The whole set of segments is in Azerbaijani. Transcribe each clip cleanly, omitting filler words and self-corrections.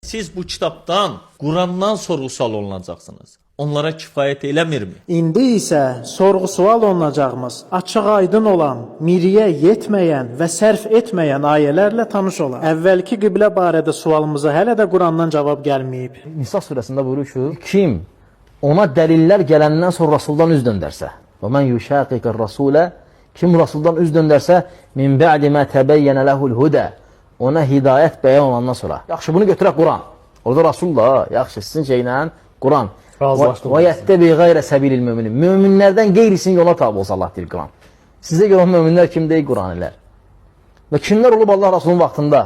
Siz bu kitabdan, Qurandan sorğu-sual olunacaqsınız. Onlara kifayət eləmirmi? İndi isə sorğu-sual olunacağımız, açıq-aydın olan, miriyə yetməyən və sərf etməyən ayələrlə tanış olaq. Əvvəlki qiblə barədə sualımıza hələ də Qurandan cavab gəlməyib. Nisa surəsində buyurur ki, kim ona dəlillər gələndən sonra Rasuldan üz döndərsə, və mən yuşaqiqir rasulə, kim Rasuldan üz döndərsə, min bə'di mə təbəyyənə ləhul hudə, ona hidayət bəyan olandan sonra. Yaxşı, bunu götürək Quran. Orada Rasulullah, yaxşı, sizin şeylə Quran. Və yəttəbi qeyrə səbilil müminin. Möminlərdən qeyrisinin yola tabi olsa Allah deyir Quran. Sizə görə möminlər kim deyil Quranilər? Və kimlər olub Allah Rasulun vaxtında?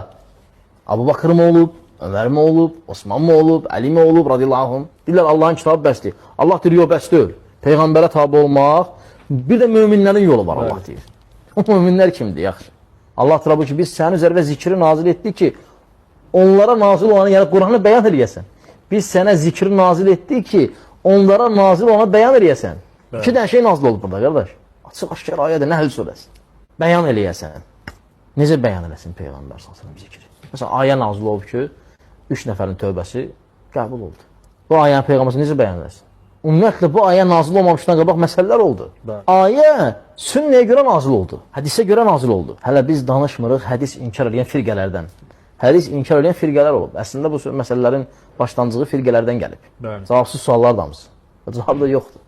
Abu Bakır mı olub, Ömər mi olub, Osman mı olub, Əli mi olub, radiyallahu anh? Deyirlər Allahın kitabı bəsdir. Allah deyir, yox, bəs deyil. Peyğəmbərə tabi olmaq, bir də möminlərin yolu var Allah deyir. O möminlər kimdir, yaxşı? Allah deyir bu ki, biz sənin üzərində zikri nazil etdik ki, onlara nazil olanı, yəni Quranı bəyan edəsən. Biz sənə zikri nazil etdik ki, onlara nazil olanı bəyan edəsən. İki dənə şey nazil olub burada, qardaş. Açıq aşkar ayədə Nəhl surəsi. Bəyan eləyəsən. Necə bəyan eləsin Peyğəmbər s.ə.v zikri? Məsələn, ayə nazil olub ki, 3 nəfərin tövbəsi qəbul oldu. Bu ayəni Peyğəmbər necə bəyan eləsin? Ümumiyyətlə, bu ayə nazil olmamışdan qabaq məsələlər oldu. Ayə sünnəyə görə nazil oldu. Hədisə görə nazil oldu. Hələ biz danışmırıq hədis inkar edən firqələrdən. Hədis inkar edən firqələr olub. Əslində bu məsələlərin başlanğıcı firqələrdən gəlib. Cavabsız suallar damız. Cavab da yoxdur.